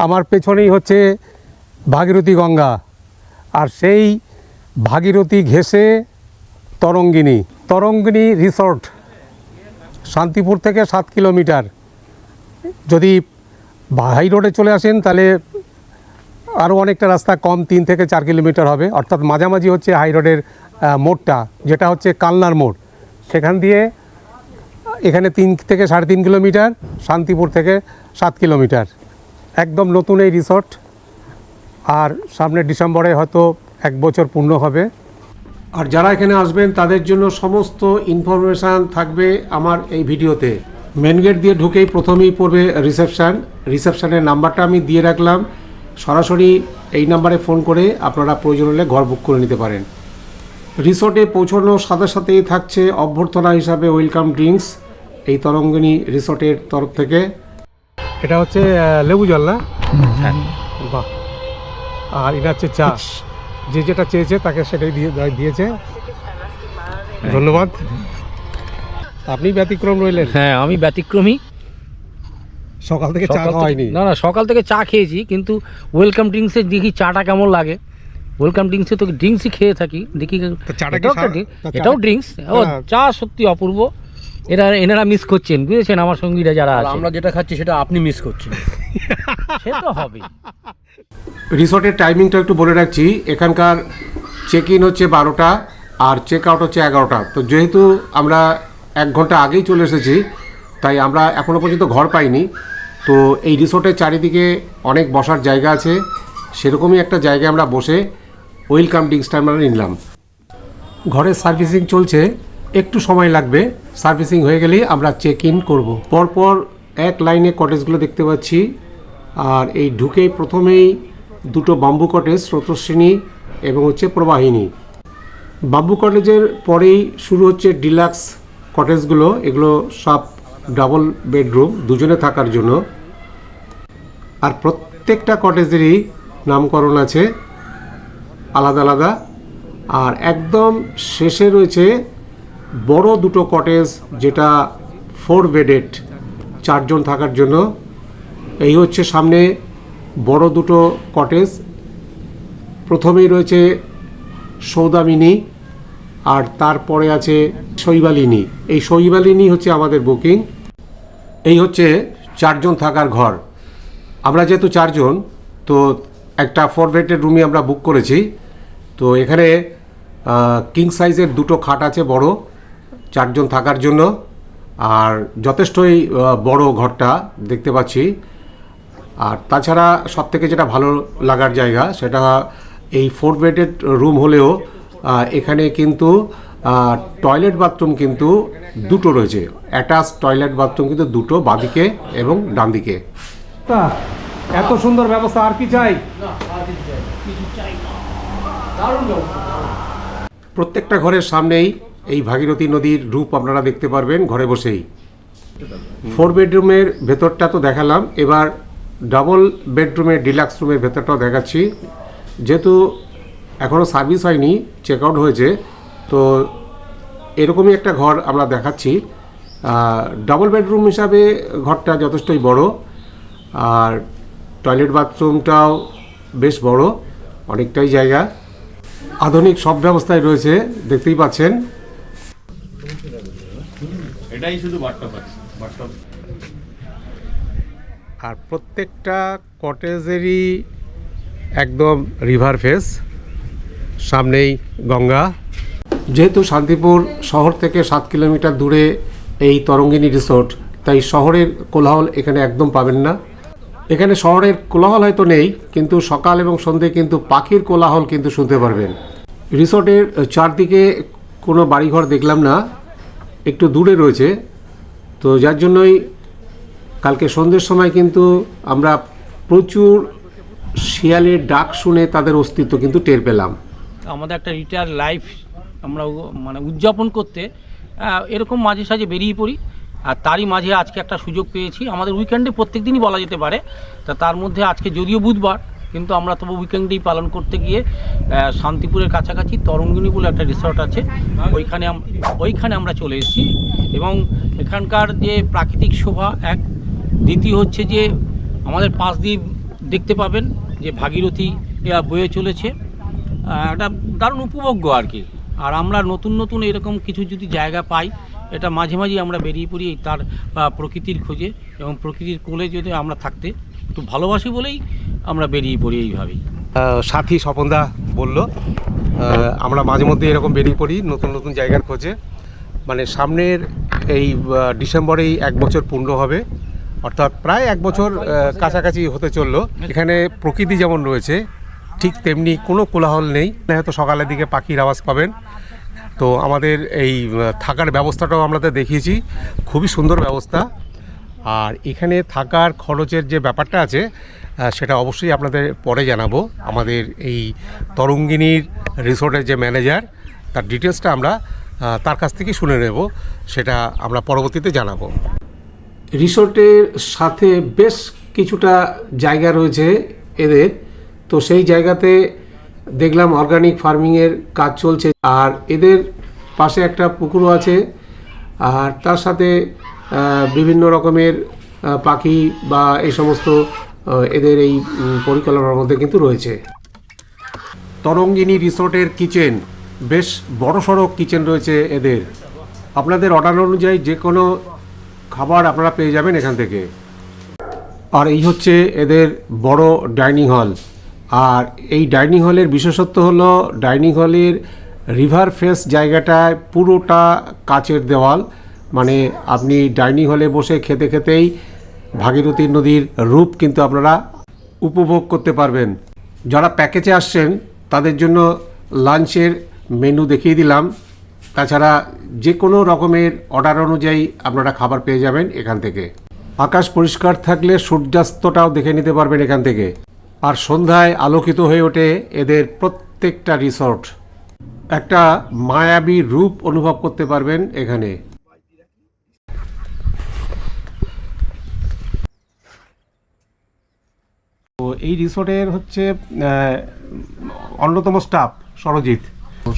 আমার পেছনেই হচ্ছে ভাগীরথী গঙ্গা, আর সেই ভাগীরথী ঘেঁষে তরঙ্গিনী রিসর্ট শান্তিপুর থেকে 7 কিলোমিটার। যদি হাই রোডে চলে আসেন তাহলে আরও অনেকটা রাস্তা কম, 3 থেকে 4 কিলোমিটার হবে, অর্থাৎ মাঝামাঝি হচ্ছে হাই রোডের মোড়টা, যেটা হচ্ছে কালনার মোড়। সেখান দিয়ে এখানে 3 থেকে 3.5 কিলোমিটার, শান্তিপুর থেকে 7 কিলোমিটার। একদম নতুন এই রিসর্ট, আর সামনে ডিসেম্বরে হয়তো 1 বছর পূর্ণ হবে। আর যারা এখানে আসবেন তাদের জন্য সমস্ত ইনফরমেশান থাকবে আমার এই ভিডিওতে। মেন গেট দিয়ে ঢুকেই প্রথমেই পড়বে রিসেপশানের নাম্বারটা আমি দিয়ে রাখলাম, সরাসরি এই নাম্বারে ফোন করে আপনারা প্রয়োজন হলে ঘর বুক করে নিতে পারেন। রিসোর্টে পৌঁছানোর সাথে সাথেই থাকছে অভ্যর্থনা হিসাবে ওয়েলকাম ড্রিঙ্কস এই তরঙ্গিনী রিসোর্টের তরফ থেকে। এটা হচ্ছে লেবু জল না? হ্যাঁ, বাহ। আর এটা হচ্ছে চা, যে যেটা চেয়েছে তাকে সেটাই দিয়েছে। ধন্যবাদ। আপনি ব্যতিক্রম রইলেন। হ্যাঁ, আমি ব্যতিক্রমী। সকাল থেকে চা খাওয়া হয়নি? না, সকাল থেকে চা খেয়েছি, কিন্তু ওয়েলকাম ড্রিঙ্কসে দেখি চাটা কেমন লাগে। ওয়েলকাম ড্রিঙ্কসে তো ড্রিঙ্কসই খেয়ে থাকি, দেখি এটাও ড্রিঙ্কস। ও চা সত্যি অপূর্ব। এনারা মিস করছেন, বুঝেছেন, আমার সঙ্গীরা যারা আছে। আমরা যেটা খাচ্ছি সেটা আপনি মিস করছেন। সে তো হবে। রিসর্টের টাইমিংটা একটু বলে রাখছি। এখানকার চেক ইন হচ্ছে 12টা আর চেক আউট হচ্ছে 11টা। তো যেহেতু আমরা 1 ঘন্টা আগেই চলে এসেছি, তাই আমরা এখনও পর্যন্ত ঘর পাইনি। তো এই রিসর্টের চারিদিকে অনেক বসার জায়গা আছে, সেরকমই একটা জায়গায় আমরা বসে ওয়েলকাম ড্রিঙ্কসটা আমরা নিলাম। ঘরের সার্ভিসিং চলছে, একটু সময় লাগবে। সার্ভিসিং হয়ে গেলেই আমরা চেক ইন করবো। পরপর এক লাইনে কটেজগুলো দেখতে পাচ্ছি, আর এই ঢুকেই প্রথমেই 2টো বাম্বু কটেজ, স্রোতস্বিনী এবং হচ্ছে প্রবাহিনী। বাম্বু কটেজের পরেই শুরু হচ্ছে ডিলাক্স কটেজগুলো। এগুলো সব ডাবল বেডরুম, দুজনে থাকার জন্য। আর প্রত্যেকটা কটেজেরই নামকরণ আছে আলাদা আলাদা। আর একদম শেষে রয়েছে বড় 2টো কটেজ, যেটা 4 বেডেড, 4 জন থাকার জন্য। এই হচ্ছে সামনে বড় 2টো কটেজ। প্রথমেই রয়েছে সৌদামিনী, আর তারপরে আছে শৈবালিনী। এই শৈবালিনী হচ্ছে আমাদের বুকিং। এই হচ্ছে 4 জন থাকার ঘর। আমরা যেহেতু 4 জন, তো একটা 4 বেডের রুমই আমরা বুক করেছি। তো এখানে কিং সাইজের 2টো খাট আছে বড়, 4 জন থাকার জন্য। আর যথেষ্টই বড় ঘরটা দেখতে পাচ্ছি। আর তাছাড়া সবথেকে যেটা ভালো লাগার জায়গা, সেটা এই 4 বেডের রুম হলেও এখানে কিন্তু টয়লেট বাথরুম কিন্তু 2টো রয়েছে। অ্যাটাচ টয়লেট বাথরুম কিন্তু 2টো, বাঁদিকে এবং ডান দিকে। এত সুন্দর ব্যবস্থা, আর কি চাই? প্রত্যেকটা ঘরের সামনেই এই ভাগীরথী নদীর রূপ আপনারা দেখতে পারবেন ঘরে বসেই। 4 বেডরুমের ভেতরটা তো দেখালাম, এবার ডাবল বেডরুমের ডিলাক্স রুমের ভেতরটাও দেখাচ্ছি। যেহেতু এখনও সার্ভিস হয়নি, চেক আউট হয়েছে, তো এরকমই একটা ঘর আমরা দেখাচ্ছি। ডাবল বেডরুম হিসাবে ঘরটা যথেষ্টই বড়, আর টয়লেট বাথরুমটাও বেশ বড়, অনেকটাই জায়গা। আধুনিক সব ব্যবস্থায় রয়েছে, দেখতেই পাচ্ছেন। এটাই শুধু বাথটব। আর প্রত্যেকটা কটেজেরই একদম রিভার ফেস, সামনেই গঙ্গা। যেহেতু শান্তিপুর শহর থেকে 7 কিলোমিটার দূরে এই তরঙ্গিনী রিসোর্ট, তাই শহরের কোলাহল এখানে একদম পাবেন না। এখানে শহরের কোলাহল হয়তো নেই, কিন্তু সকাল এবং সন্ধ্যে কিন্তু পাখির কোলাহল কিন্তু শুনতে পারবেন। রিসোর্টের চারদিকে কোনো বাড়িঘর দেখলাম না, একটু দূরে রয়েছে। তো যার জন্যই কালকে সন্ধ্যের সময় কিন্তু আমরা প্রচুর শিয়ালের ডাক শুনে তাদের অস্তিত্ব কিন্তু টের পেলাম। আমাদের একটা রিটায়ার লাইফ আমরা উদযাপন করতে এরকম মাঝে সাঝে বেরিয়ে পড়ি। আর তারই মাঝে আজকে একটা সুযোগ পেয়েছি। আমাদের উইকেন্ডে প্রত্যেক দিনই বলা যেতে পারে, তার মধ্যে আজকে যদিও বুধবার, কিন্তু আমরা তবু উইকেন্ডেই পালন করতে গিয়ে শান্তিপুরের কাছাকাছি তরঙ্গিনী বলে একটা রিসর্ট আছে, ওইখানে আমরা চলে এসেছি। এবং এখানকার যে প্রাকৃতিক শোভা এক, দ্বিতীয় হচ্ছে যে আমাদের পাশ দিয়ে দেখতে পাবেন যে ভাগীরথী বয়ে চলেছে, একটা দারুণ উপভোগ্য আর কি। আর আমরা নতুন নতুন এরকম কিছু যদি জায়গা পাই, এটা মাঝে মাঝে আমরা বেরিয়ে পড়ি তার প্রকৃতির খোঁজে, এবং প্রকৃতির কোলে যদি আমরা থাকতে একটু ভালোবাসি বলেই আমরা বেরিয়ে পড়ি এইভাবেই। সাথী স্বপনদা বলল আমরা মাঝে মধ্যে এরকম বেরিয়ে পড়ি নতুন নতুন জায়গার খোঁজে। মানে সামনের এই ডিসেম্বরেই 1 বছর পূর্ণ হবে, অর্থাৎ প্রায় 1 বছর কাছাকাছি হতে চললো। এখানে প্রকৃতি যেমন রয়েছে ঠিক তেমনি কোনো কোলাহল নেই। হয়তো সকালের দিকে পাখির আওয়াজ পাবেন। তো আমাদের এই থাকার ব্যবস্থাটাও আমাদের দেখিয়েছি, খুবই সুন্দর ব্যবস্থা। আর এখানে থাকার খরচের যে ব্যাপারটা আছে সেটা অবশ্যই আপনাদের পরে জানাবো। আমাদের এই তরঙ্গিনীর রিসোর্টের যে ম্যানেজার, তার ডিটেলসটা আমরা তার কাছ থেকে শুনে নেব, সেটা আমরা পরবর্তীতে জানাবো। রিসোর্টের সাথে বেশ কিছুটা জায়গা রয়েছে এদের, তো সেই জায়গাতে দেখলাম অর্গানিক ফার্মিংয়ের কাজ চলছে। আর এদের পাশে একটা পুকুরও আছে, আর তার সাথে বিভিন্ন রকমের পাখি বা এই সমস্ত এদের এই পরিকল্পনার মধ্যে কিন্তু রয়েছে। তরঙ্গিনী রিসোর্টের কিচেন, বেশ বড়সড় কিচেন রয়েছে এদের। আপনাদের অর্ডার অনুযায়ী যে কোনো খাবার আপনারা পেয়ে যাবেন এখান থেকে। আর এই হচ্ছে এদের বড় ডাইনিং হল। আর এই ডাইনিং হলের বিশেষত্ব হলো ডাইনিং হলের রিভার ফেস জায়গাটায় পুরোটা কাচের দেওয়াল। মানে আপনি ডাইনিং হলে বসে খেতে খেতেই ভাগীরথী নদীর রূপ কিন্তু আপনারা উপভোগ করতে পারবেন। যারা প্যাকেজে আসছেন তাদের জন্য লাঞ্চের মেনু দেখিয়ে দিলাম। তাছাড়া যে কোনো রকমের অর্ডার অনুযায়ী আপনারা খাবার পেয়ে যাবেন এখান থেকে। আকাশ পরিষ্কার থাকলে সূর্যাস্তটাও দেখে নিতে পারবেন এখান থেকে। আর সন্ধ্যায় আলোকিত হয়ে ওঠে এদের প্রত্যেকটা রিসর্ট। একটা মায়াবী রূপ অনুভব করতে পারবেন এখানে। তো এই রিসোর্টের হচ্ছে অন্যতম স্টাফ সরজিৎ।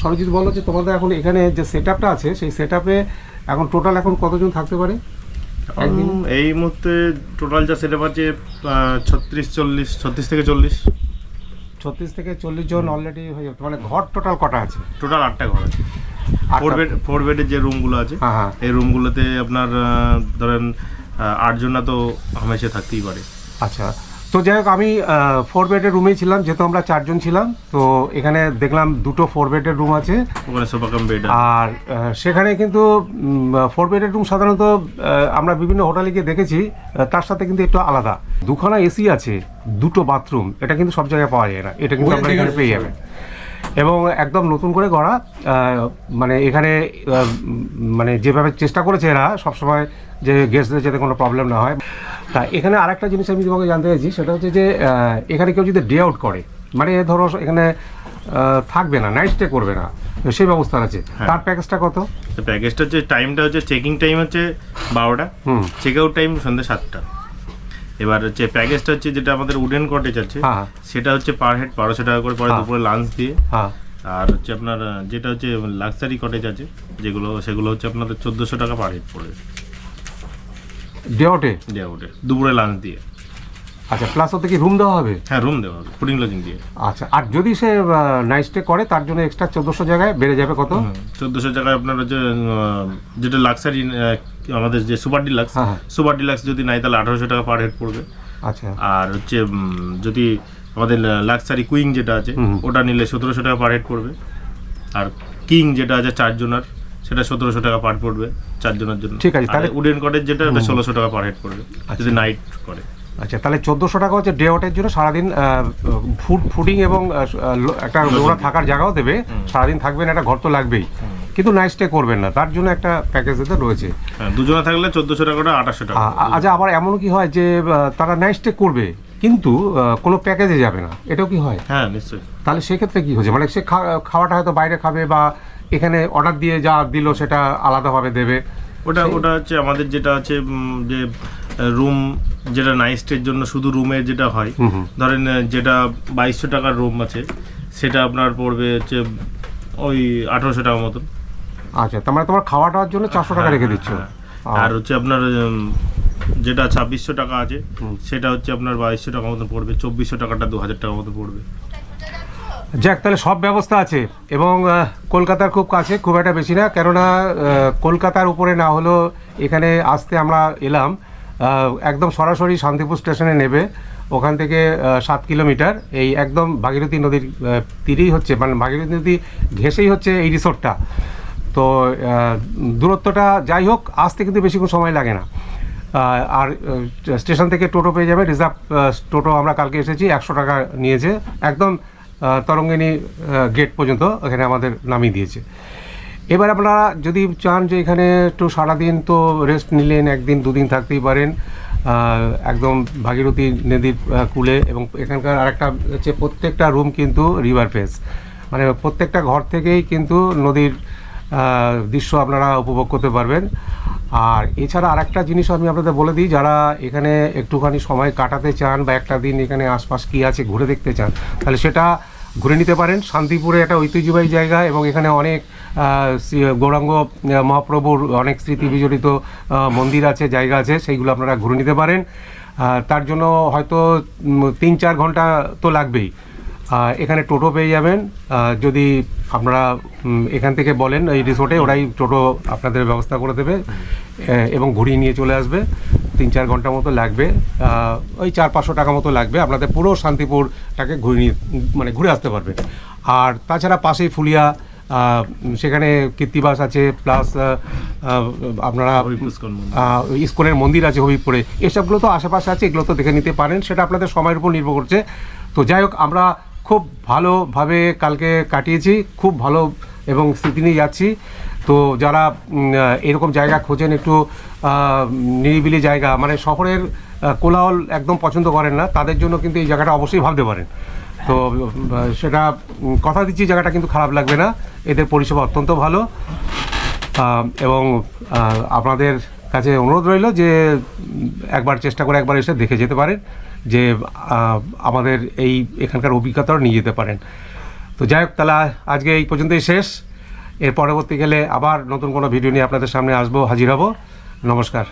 সরজিৎ বলো যে তোমাদের এখন এখানে যে সেট আপটা আছে সেই সেট আপে এখন টোটাল এখন কতজন থাকতে পারে? এই মুহূর্তে টোটাল যা সেট আপ আছে 36 থেকে 40। 36 থেকে 40 জন অলরেডি হয়ে যাবে। মানে ঘর টোটাল কটা আছে? টোটাল 8টা ঘর আছে। 4 বেডের যে রুমগুলো আছে, হ্যাঁ, এই রুমগুলোতে আপনার ধরেন 8 জন না তো হামেশা থাকতেই পারে। আচ্ছা, তো যাই হোক আমি 4 বেডের রুমেই ছিলাম, যেহেতু আমরা 4 জন ছিলাম। তো এখানে দেখলাম 2টো 4 বেডের রুম আছে, ওখানে সোফা কাম বেড। আর সেখানে কিন্তু 4 বেডের রুম সাধারণত আমরা বিভিন্ন হোটেলে গিয়ে দেখেছি, তার সাথে কিন্তু একটু আলাদা। 2খানা এসি আছে, 2টো বাথরুম, এটা কিন্তু সব জায়গায় পাওয়া যায় না। এটা কিন্তু আপনারা এখানে পেয়ে যাবেন। এবং একদম নতুন করে গড়া, মানে এখানে মানে যেভাবে চেষ্টা করেছে এরা সবসময় যে গেস্টদের যাতে কোনো প্রবলেম না হয়। তা এখানে আরেকটা জিনিস আমি তোমাকে জানতে চাইছি, সেটা হচ্ছে যে এখানে কেউ যদি ডে আউট করে, মানে ধরো এখানে থাকবে না, নাইট স্টে করবে না, সেই ব্যবস্থা আছে, তার প্যাকেজটা কত? প্যাকেজটা হচ্ছে টাইমটা হচ্ছে চেকিং টাইম হচ্ছে 12টা, চেক আউট টাইম সন্ধ্যা 7টা। এবার হচ্ছে প্যাকেজটা হচ্ছে যেটা আমাদের উডেন কটেজ আছে, সেটা হচ্ছে পার হেড 1200 টাকা করে পরে দুপুরে লাঞ্চ দিয়ে। আর হচ্ছে আপনার যেটা হচ্ছে লাক্সারি কটেজ আছে যেগুলো, সেগুলো হচ্ছে আপনাদের 1400 টাকা পার হেড পড়বে ডে আউটে দুপুরে লাঞ্চ দিয়ে। আচ্ছা, প্লাস ওতে কি রুম দেওয়া হবে? হ্যাঁ, রুম দেওয়া হবে ফুডিং লজিং দিয়ে। আচ্ছা, আর যদি সে নাইট স্টে করে তার জন্য এক্সট্রা 1400 জায়গায় বেড়ে যাবে কত? 1400 জায়গায় আপনার হচ্ছে যেটা লাক্সারি আমাদের যে সুপার ডিলাক্স যদি নাই তাহলে 1800 টাকা পার হেড পড়বে। আচ্ছা, আর হচ্ছে যদি আমাদের লাক্সারি কুইং যেটা আছে ওটা নিলে 1700 টাকা পার হেড পড়বে। আর কিং যেটা আছে 4 জনের, সেটা 1700 টাকা পার পড়বে 4 জনের জন্য। ঠিক আছে, তাহলে উডেন কটেজ যেটা ওটা 1600 টাকা পার হেড পড়বে যদি নাইট করে। আচ্ছা, তাহলে 1400 টাকা হচ্ছে ডে আউটের জন্য। সারাদিন ফুডিং এবং একটা ওরা থাকার জায়গাও দেবে, সারাদিন থাকবেন, একটা ঘর তো লাগবেই, কিন্তু নাইট স্টে করবেন না, তার জন্য একটা প্যাকেজ এতে রয়েছে। হ্যাঁ, দুজনে থাকলে 1400 টাকাটা 2800 টাকা। আচ্ছা, আবার এমন কি হয় যে তারা নাইট স্টে করবে কিন্তু কোনো প্যাকেজে যাবে না, এটাও কি হয়? হ্যাঁ, নিশ্চয়ই। তাহলে সেক্ষেত্রে কি হচ্ছে, মানে সে খাওয়াটা হয়তো বাইরে খাবে বা এখানে অর্ডার দিয়ে যা দিল সেটা আলাদাভাবে দেবে? ওটা হচ্ছে আমাদের যেটা আছে যে রুম যেটা নাইট স্টের জন্য শুধু রুমের যেটা হয়, ধরেন যেটা 2200 টাকার রুম আছে সেটা আপনার পড়বে হচ্ছে ওই 1800 টাকা মতন। আচ্ছা, তার মানে তোমার খাওয়াটার জন্য 400 টাকা রেখে দিচ্ছ। আর হচ্ছে আপনার যেটা 2600 টাকা আছে সেটা হচ্ছে আপনার 2200 টাকা মতো পড়বে, 2400 টাকাটা 2000 টাকা মতো পড়বে। যাক, তাহলে সব ব্যবস্থা আছে এবং কলকাতার খুব কাছে, খুব একটা বেশি না, কেননা কলকাতার উপরে না হলেও এখানে আসতে আমরা এলাম একদম সরাসরি শান্তিপুর স্টেশনে নেবে, ওখান থেকে 7 কিলোমিটার, এই একদম ভাগীরথী নদীর তীরেই হচ্ছে, মানে ভাগীরথী নদী ঘেঁষেই হচ্ছে এই রিসোর্টটা। তো দূরত্বটা যাই হোক, আসতে কিন্তু বেশিক্ষণ সময় লাগে না। আর স্টেশন থেকে টোটো পেয়ে যাবে, রিজার্ভ টোটো আমরা কালকে এসেছি, 100 টাকা নিয়েছে, একদম তরঙ্গিনী গেট পর্যন্ত এখানে আমাদের নামিয়ে দিয়েছে। এবার আপনারা যদি চান যে এখানে একটু সারাদিন তো রেস্ট নিলেন, একদিন দুদিন থাকতেই পারেন একদম ভাগীরথী নদীর কূলে। এবং এখানকার আরেকটা হচ্ছে প্রত্যেকটা রুম কিন্তু রিভার ফেস, মানে প্রত্যেকটা ঘর থেকেই কিন্তু নদীর দৃশ্য আপনারা উপভোগ করতে পারবেন। আর এছাড়া আরেকটা জিনিস আমি আপনাদের বলে দিই, যারা এখানে একটুখানি সময় কাটাতে চান বা একটা দিন এখানে আশপাশ কী আছে ঘুরে দেখতে চান, তাহলে সেটা ঘুরে নিতে পারেন। শান্তিপুরে একটা ঐতিহ্যবাহী জায়গা এবং এখানে অনেক গৌরাঙ্গ মহাপ্রভুর অনেক স্মৃতি বিজড়িত মন্দির আছে, জায়গা আছে, সেইগুলো আপনারা ঘুরে নিতে পারেন। তার জন্য হয়তো 3-4 ঘন্টা তো লাগবেই। এখানে টোটো পেয়ে যাবেন, যদি আপনারা এখান থেকে বলেন এই রিসোর্টে, ওরাই টোটো আপনাদের ব্যবস্থা করে দেবে এবং ঘুরিয়ে নিয়ে চলে আসবে। 3-4 ঘন্টা মতো লাগবে, ওই 400-500 টাকা মতো লাগবে, আপনাদের পুরো শান্তিপুরটাকে ঘুরে আসতে পারবে। আর তাছাড়া পাশেই ফুলিয়া, সেখানে কীর্তিবাস আছে, প্লাস আপনারা ইস্কনের মন্দির আছে হবিবপুরে, এসবগুলো তো আশেপাশে আছে, এগুলো তো দেখে নিতে পারেন, সেটা আপনাদের সময়ের উপর নির্ভর করছে। তো যাই হোক, আমরা খুব ভালোভাবে কালকে কাটিয়েছি, খুব ভালো এবং স্মৃতি নিয়ে যাচ্ছি। তো যারা এরকম জায়গা খোঁজেন, একটু নিরিবিলি জায়গা, মানে শহরের কোলাহল একদম পছন্দ করেন না, তাদের জন্য কিন্তু এই জায়গাটা অবশ্যই ভাবতে পারেন। তো সেটা কথা দিচ্ছি, জায়গাটা কিন্তু খারাপ লাগবে না, এদের পরিষেবা অত্যন্ত ভালো। এবং আপনাদের কাছে অনুরোধ রইল যে একবার চেষ্টা করে একবার এসে দেখে যেতে পারেন, যে আমাদের এখানকার অভিজ্ঞতাও নিয়ে যেতে পারেন। তো যাই হোক, তাহলে আজকে এই পর্যন্তই শেষ। এর পরবর্তী গেলে আবার নতুন কোনো ভিডিও নিয়ে আপনাদের সামনে আসবো, হাজির হব। নমস্কার।